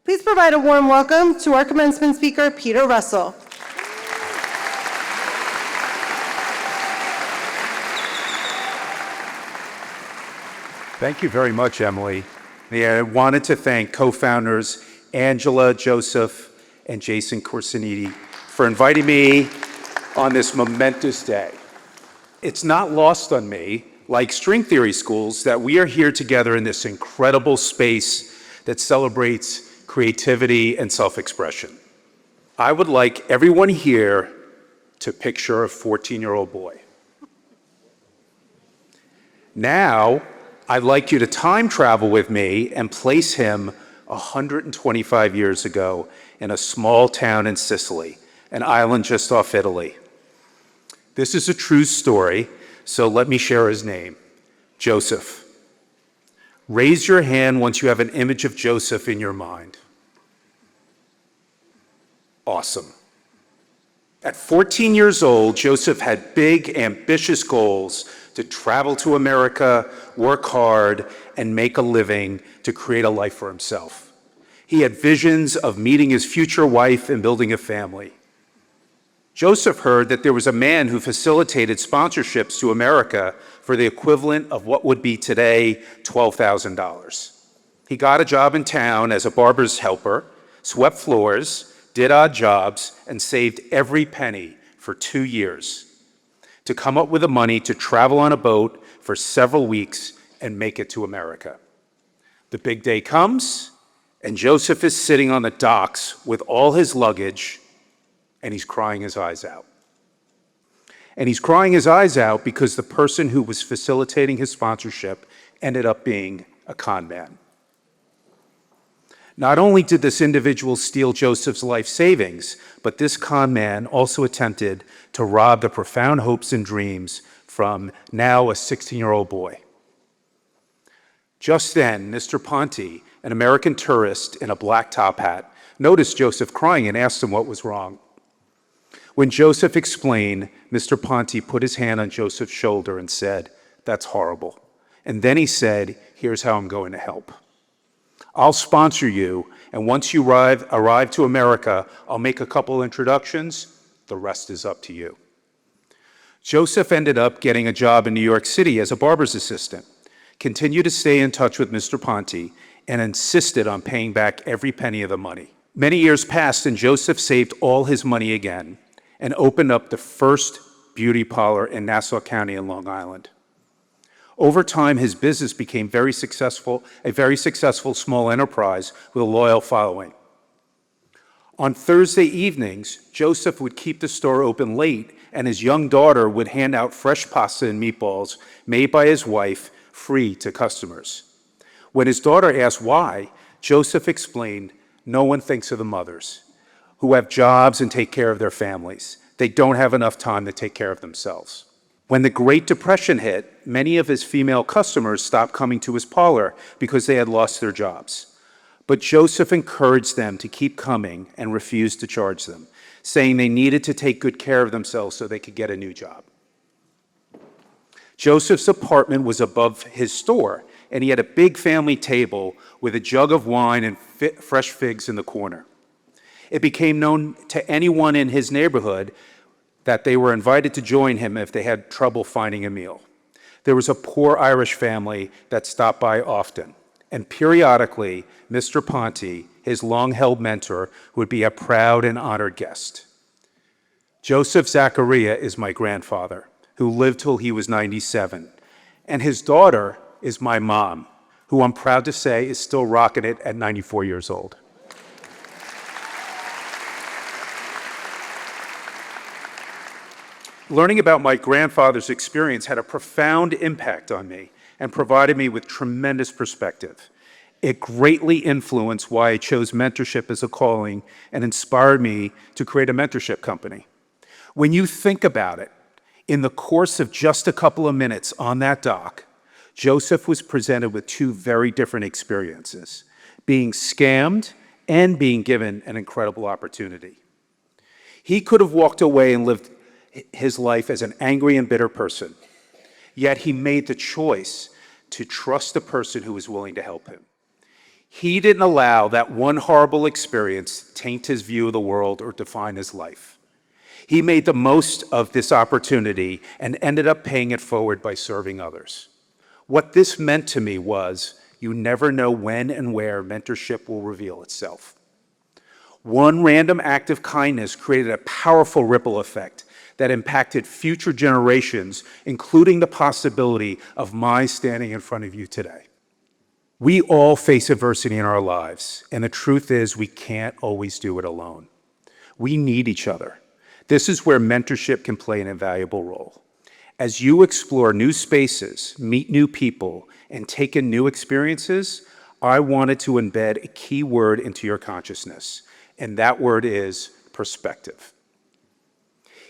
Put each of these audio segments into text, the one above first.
Please provide a warm welcome to our commencement speaker, Peter Russell. Thank you very much, Emily. I wanted to thank co-founders Angela, Joseph, and Jason Corsiniti for inviting me on this momentous day. It's not lost on me, like string theory schools, that we are here together in this incredible space that celebrates creativity and self-expression. I would like everyone here to picture a 14-year-old boy. Now, I'd like you to time travel with me and place him 125 years ago in a small town in Sicily, an island just off Italy. This is a true story, so let me share his name, Joseph. Raise your hand once you have an image of Joseph in your mind. Awesome. At 14 years old, Joseph had big, ambitious goals to travel to America, work hard, and make a living to create a life for himself. He had visions of meeting his future wife and building a family. Joseph heard that there was a man who facilitated sponsorships to America for the equivalent of what would be today $12,000. He got a job in town as a barber's helper, swept floors, did odd jobs, and saved every penny for 2 years to come up with the money to travel on a boat for several weeks and make it to America. The big day comes, and Joseph is sitting on the docks with all his luggage, and he's crying his eyes out. And he's crying his eyes out because the person who was facilitating his sponsorship ended up being a con man. Not only did this individual steal Joseph's life savings, but this con man also attempted to rob the profound hopes and dreams from now a 16-year-old boy. Just then, Mr. Ponte, an American tourist in a black top hat, noticed Joseph crying and asked him what was wrong. When Joseph explained, Mr. Ponte put his hand on Joseph's shoulder and said, "That's horrible." And then he said, "Here's how I'm going to help. I'll sponsor you, and once you arrive to America, I'll make a couple introductions. The rest is up to you." Joseph ended up getting a job in New York City as a barber's assistant, continued to stay in touch with Mr. Ponte, and insisted on paying back every penny of the money. Many years passed, and Joseph saved all his money again and opened up the first beauty parlor in Nassau County in Long Island. Over time, his business became a very successful small enterprise with a loyal following. On Thursday evenings, Joseph would keep the store open late, and his young daughter would hand out fresh pasta and meatballs made by his wife free to customers. When his daughter asked why, Joseph explained, "No one thinks of the mothers who have jobs and take care of their families. They don't have enough time to take care of themselves." When the Great Depression hit, many of his female customers stopped coming to his parlor because they had lost their jobs. But Joseph encouraged them to keep coming and refused to charge them, saying they needed to take good care of themselves so they could get a new job. Joseph's apartment was above his store, and he had a big family table with a jug of wine and fresh figs in the corner. It became known to anyone in his neighborhood that they were invited to join him if they had trouble finding a meal. There was a poor Irish family that stopped by often, and periodically, Mr. Ponte, his long-held mentor, would be a proud and honored guest. Joseph Zachariah is my grandfather, who lived till he was 97, and his daughter is my mom, who I'm proud to say is still rocking it at 94 years old. Learning about my grandfather's experience had a profound impact on me and provided me with tremendous perspective. It greatly influenced why I chose mentorship as a calling and inspired me to create a mentorship company. When you think about it, in the course of just a couple of minutes on that dock, Joseph was presented with two very different experiences, being scammed and being given an incredible opportunity. He could have walked away and lived his life as an angry and bitter person, yet he made the choice to trust the person who was willing to help him. He didn't allow that one horrible experience taint his view of the world or define his life. He made the most of this opportunity and ended up paying it forward by serving others. What this meant to me was you never know when and where mentorship will reveal itself. One random act of kindness created a powerful ripple effect that impacted future generations, including the possibility of my standing in front of you today. We all face adversity in our lives, and the truth is we can't always do it alone. We need each other. This is where mentorship can play an invaluable role. As you explore new spaces, meet new people, and take in new experiences, I wanted to embed a key word into your consciousness, and that word is perspective.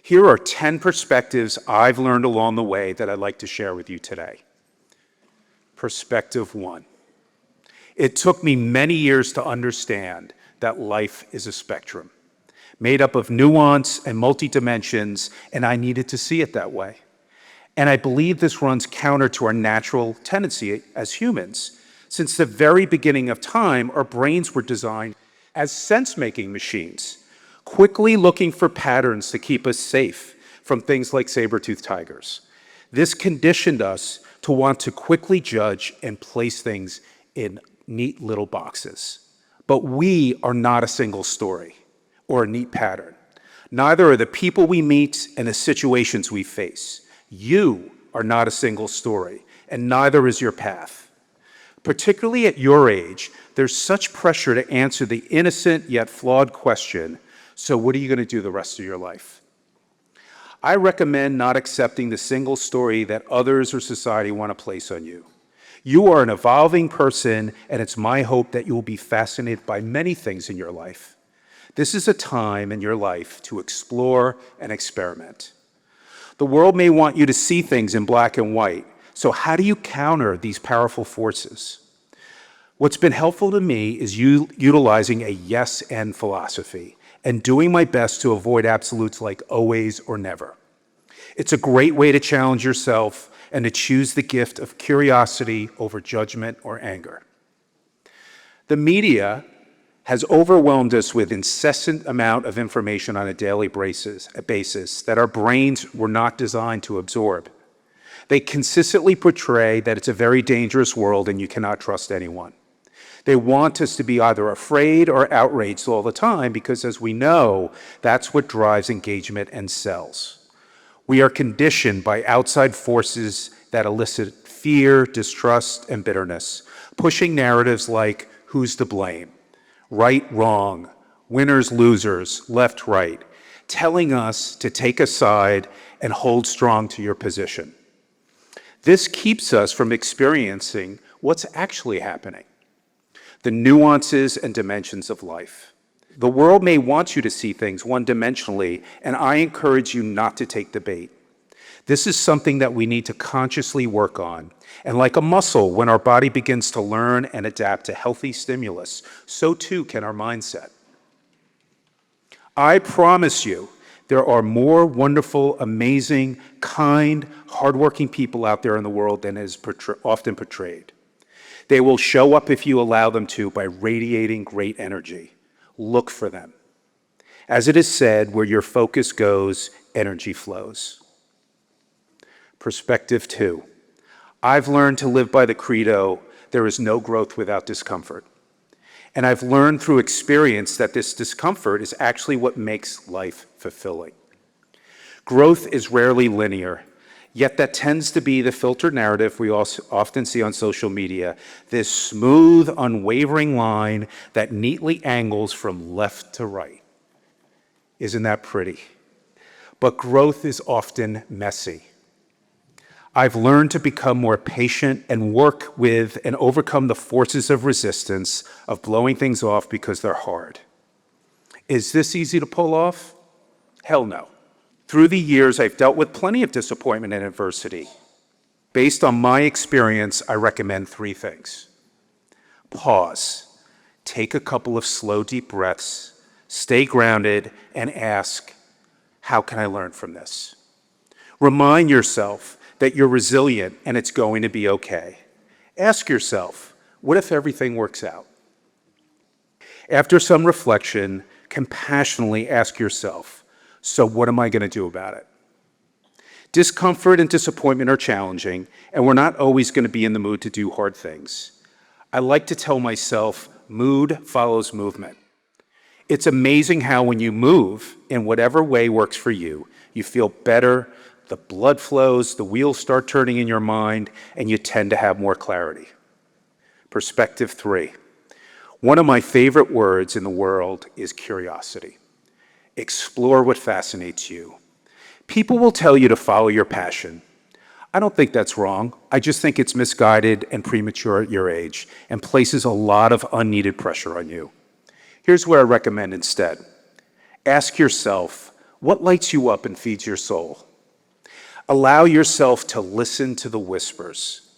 Here are 10 perspectives I've learned along the way that I'd like to share with you today. Perspective 1. It took me many years to understand that life is a spectrum, made up of nuance and multi-dimensions, and I needed to see it that way. And I believe this runs counter to our natural tendency as humans. Since the very beginning of time, our brains were designed as sense-making machines, quickly looking for patterns to keep us safe from things like saber-toothed tigers. This conditioned us to want to quickly judge and place things in neat little boxes. But we are not a single story or a neat pattern. Neither are the people we meet and the situations we face. You are not a single story, and neither is your path. Particularly at your age, there's such pressure to answer the innocent yet flawed question, so what are you going to do the rest of your life? I recommend not accepting the single story that others or society want to place on you. You are an evolving person, and it's my hope that you will be fascinated by many things in your life. This is a time in your life to explore and experiment. The world may want you to see things in black and white, so how do you counter these powerful forces? What's been helpful to me is utilizing a yes-and philosophy and doing my best to avoid absolutes like always or never. It's a great way to challenge yourself and to choose the gift of curiosity over judgment or anger. The media has overwhelmed us with incessant amount of information on a daily basis that our brains were not designed to absorb. They consistently portray that it's a very dangerous world and you cannot trust anyone. They want us to be either afraid or outraged all the time because, as we know, that's what drives engagement and sells. We are conditioned by outside forces that elicit fear, distrust, and bitterness, pushing narratives like who's to blame, right, wrong, winners, losers, left, right, telling us to take a side and hold strong to your position. This keeps us from experiencing what's actually happening, the nuances and dimensions of life. The world may want you to see things one-dimensionally, and I encourage you not to take the bait. This is something that we need to consciously work on. And like a muscle, when our body begins to learn and adapt to healthy stimulus, so too can our mindset. I promise you, there are more wonderful, amazing, kind, hardworking people out there in the world than is often portrayed. They will show up if you allow them to by radiating great energy. Look for them. As it is said, where your focus goes, energy flows. Perspective 2. I've learned to live by the credo, there is no growth without discomfort. And I've learned through experience that this discomfort is actually what makes life fulfilling. Growth is rarely linear, yet that tends to be the filtered narrative we also often see on social media, this smooth, unwavering line that neatly angles from left to right. Isn't that pretty? But growth is often messy. I've learned to become more patient and work with and overcome the forces of resistance of blowing things off because they're hard. Is this easy to pull off? Hell no. Through the years, I've dealt with plenty of disappointment and adversity. Based on my experience, I recommend 3 things. Pause. Take a couple of slow, deep breaths. Stay grounded and ask, how can I learn from this? Remind yourself that you're resilient and it's going to be okay. Ask yourself, what if everything works out? After some reflection, compassionately ask yourself, so what am I going to do about it? Discomfort and disappointment are challenging, and we're not always going to be in the mood to do hard things. I like to tell myself, mood follows movement. It's amazing how when you move, in whatever way works for you, you feel better, the blood flows, the wheels start turning in your mind, and you tend to have more clarity. Perspective 3. One of my favorite words in the world is curiosity. Explore what fascinates you. People will tell you to follow your passion. I don't think that's wrong. I just think it's misguided and premature at your age and places a lot of unneeded pressure on you. Here's what I recommend instead. Ask yourself, what lights you up and feeds your soul? Allow yourself to listen to the whispers.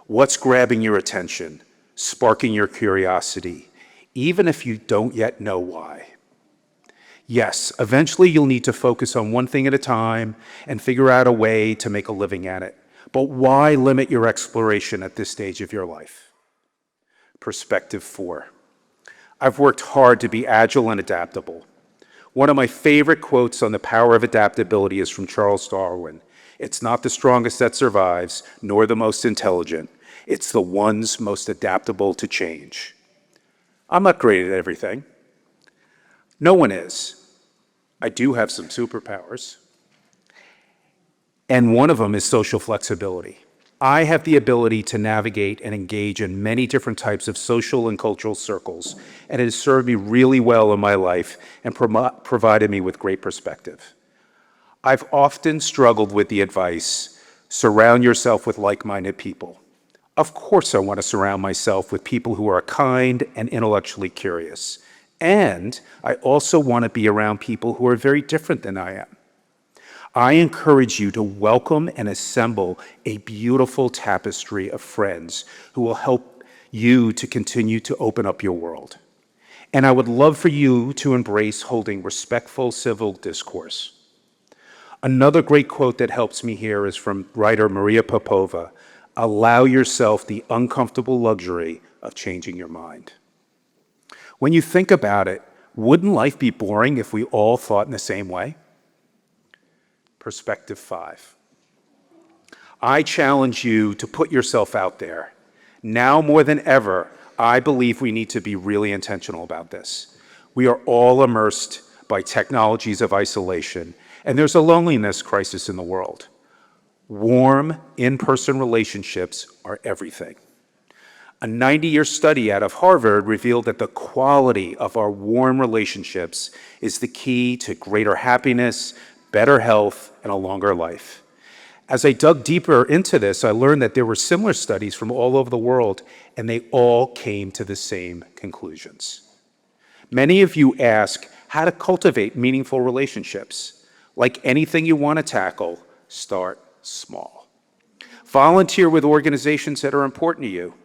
What's grabbing your attention, sparking your curiosity, even if you don't yet know why? Yes, eventually you'll need to focus on one thing at a time and figure out a way to make a living at it. But why limit your exploration at this stage of your life? Perspective 4. I've worked hard to be agile and adaptable. One of my favorite quotes on the power of adaptability is from Charles Darwin. It's not the strongest that survives, nor the most intelligent. It's the ones most adaptable to change. I'm not great at everything. No one is. I do have some superpowers. And one of them is social flexibility. I have the ability to navigate and engage in many different types of social and cultural circles, and it has served me really well in my life and provided me with great perspective. I've often struggled with the advice, surround yourself with like-minded people. Of course I want to surround myself with people who are kind and intellectually curious. And I also want to be around people who are very different than I am. I encourage you to welcome and assemble a beautiful tapestry of friends who will help you to continue to open up your world. And I would love for you to embrace holding respectful civil discourse. Another great quote that helps me here is from writer Maria Popova. Allow yourself the uncomfortable luxury of changing your mind. When you think about it, wouldn't life be boring if we all thought in the same way? Perspective 5. I challenge you to put yourself out there. Now more than ever, I believe we need to be really intentional about this. We are all immersed by technologies of isolation, and there's a loneliness crisis in the world. Warm, in-person relationships are everything. A 90-year study out of Harvard revealed that the quality of our warm relationships is the key to greater happiness, better health, and a longer life. As I dug deeper into this, I learned that there were similar studies from all over the world, and they all came to the same conclusions. Many of you ask how to cultivate meaningful relationships. Like anything you want to tackle, start small. Volunteer with organizations that are important to you.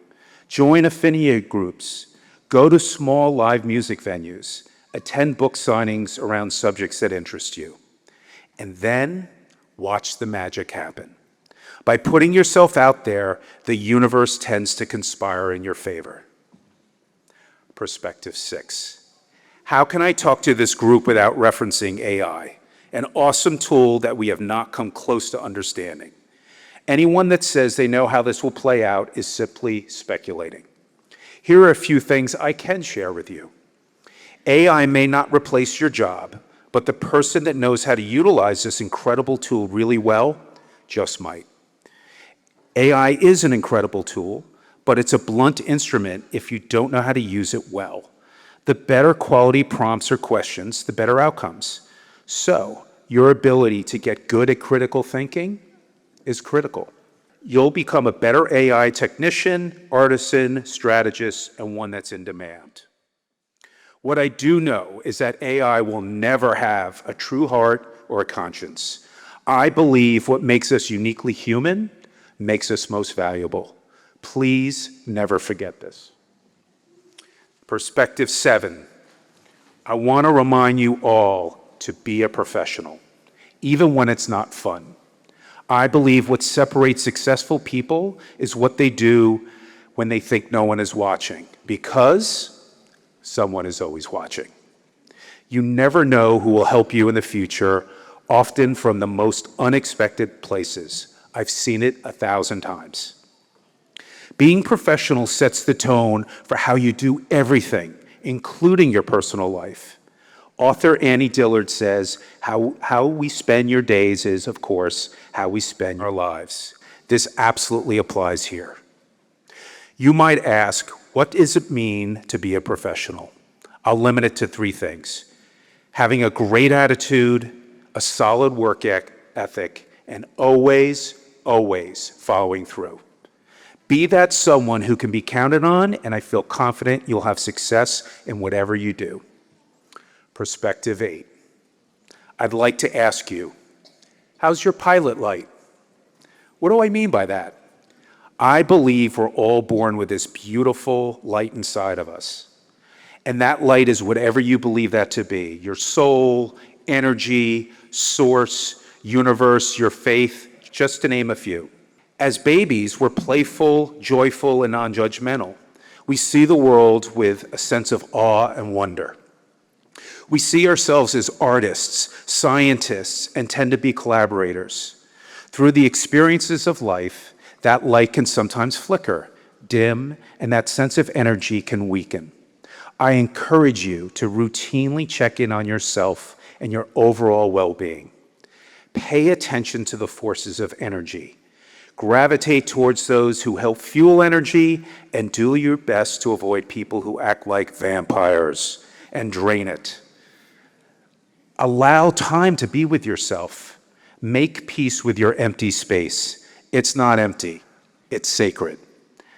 Join affinity groups, go to small live music venues, attend book signings around subjects that interest you, and then watch the magic happen. By putting yourself out there, the universe tends to conspire in your favor. Perspective 6. How can I talk to this group without referencing AI, an awesome tool that we have not come close to understanding? Anyone that says they know how this will play out is simply speculating. Here are a few things I can share with you. AI may not replace your job, but the person that knows how to utilize this incredible tool really well just might. AI is an incredible tool, but it's a blunt instrument if you don't know how to use it well. The better quality prompts or questions, the better outcomes. So, your ability to get good at critical thinking is critical. You'll become a better AI technician, artisan, strategist, and one that's in demand. What I do know is that AI will never have a true heart or a conscience. I believe what makes us uniquely human makes us most valuable. Please never forget this. Perspective 7. I want to remind you all to be a professional, even when it's not fun. I believe what separates successful people is what they do when they think no one is watching, because Someone is always watching. You never know who will help you in the future, often from the most unexpected places. I've seen it 1,000 times. Being professional sets the tone for how you do everything, including your personal life. Author Annie Dillard says, how we spend your days is, of course, how we spend our lives. This absolutely applies here. You might ask, what does it mean to be a professional? I'll limit it to 3 things: having a great attitude, a solid work ethic, and always following through. Be that someone who can be counted on, and I feel confident you'll have success in whatever you do. Perspective 8. I'd like to ask you, how's your pilot light? What do I mean by that? I believe we're all born with this beautiful light inside of us. And that light is whatever you believe that to be: your soul, energy, source, universe, your faith, just to name a few. As babies, we're playful, joyful, and non-judgmental. We see the world with a sense of awe and wonder. We see ourselves as artists, scientists, and tend to be collaborators. Through the experiences of life, that light can sometimes flicker, dim, and that sense of energy can weaken. I encourage you to routinely check in on yourself and your overall well-being. Pay attention to the forces of energy. Gravitate towards those who help fuel energy, and do your best to avoid people who act like vampires and drain it. Allow time to be with yourself. Make peace with your empty space. It's not empty, it's sacred.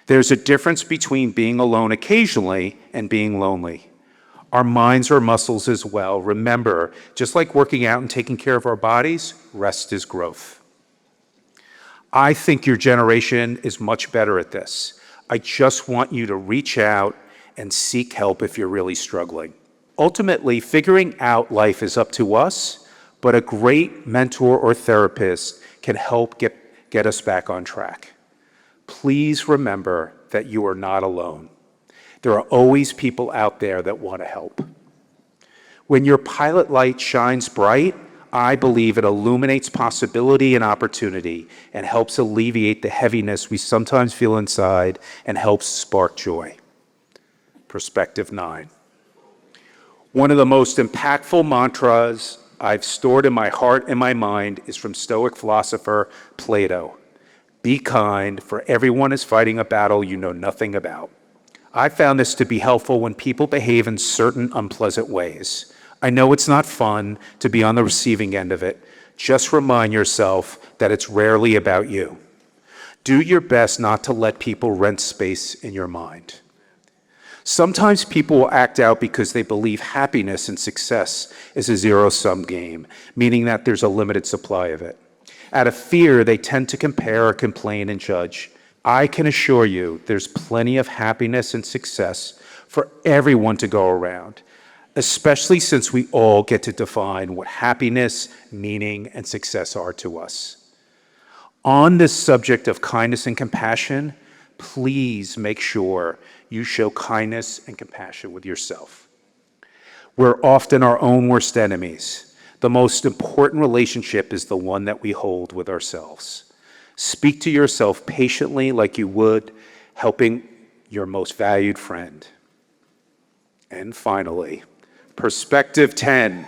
There's a difference between being alone occasionally and being lonely. Our minds are muscles as well. Remember, just like working out and taking care of our bodies, rest is growth. I think your generation is much better at this. I just want you to reach out and seek help if you're really struggling. Ultimately, figuring out life is up to us, but a great mentor or therapist can help get us back on track. Please remember that you are not alone. There are always people out there that want to help. When your pilot light shines bright, I believe it illuminates possibility and opportunity and helps alleviate the heaviness we sometimes feel inside and helps spark joy. Perspective 9. One of the most impactful mantras I've stored in my heart and my mind is from Stoic philosopher Plato. Be kind, for everyone is fighting a battle you know nothing about. I found this to be helpful when people behave in certain unpleasant ways. I know it's not fun to be on the receiving end of it. Just remind yourself that it's rarely about you. Do your best not to let people rent space in your mind. Sometimes people will act out because they believe happiness and success is a zero-sum game, meaning that there's a limited supply of it. Out of fear, they tend to compare, complain, and judge. I can assure you there's plenty of happiness and success for everyone to go around, especially since we all get to define what happiness, meaning, and success are to us. On this subject of kindness and compassion, please make sure you show kindness and compassion with yourself. We're often our own worst enemies. The most important relationship is the one that we hold with ourselves. Speak to yourself patiently like you would helping your most valued friend. And finally, perspective 10.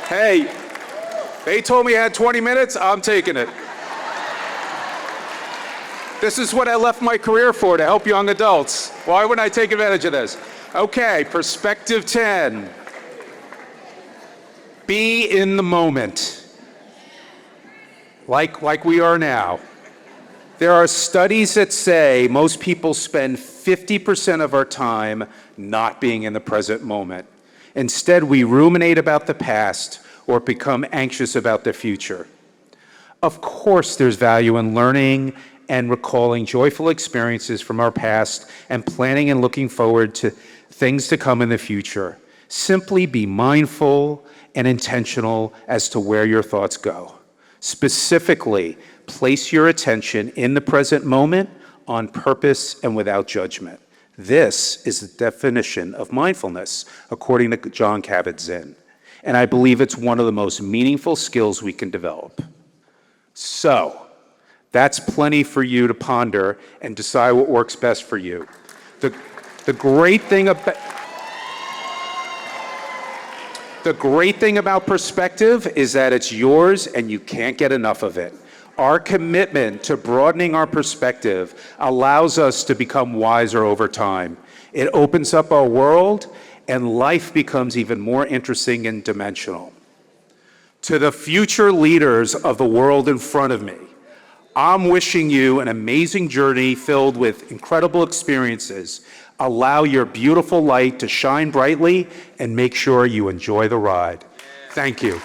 Hey, they told me I had 20 minutes, I'm taking it. This is what I left my career for, to help young adults. Why wouldn't I take advantage of this? Okay, perspective 10. Be in the moment, like we are now. There are studies that say most people spend 50% of our time not being in the present moment. Instead, we ruminate about the past or become anxious about the future. Of course, there's value in learning and recalling joyful experiences from our past and planning and looking forward to things to come in the future. Simply be mindful and intentional as to where your thoughts go. Specifically, place your attention in the present moment on purpose and without judgment. This is the definition of mindfulness, according to John Kabat-Zinn. And I believe it's one of the most meaningful skills we can develop. So, that's plenty for you to ponder and decide what works best for you. The great thing about perspective is that it's yours and you can't get enough of it. Our commitment to broadening our perspective allows us to become wiser over time. It opens up our world, and life becomes even more interesting and dimensional. To the future leaders of the world in front of me, I'm wishing you an amazing journey filled with incredible experiences. Allow your beautiful light to shine brightly and make sure you enjoy the ride. Thank you.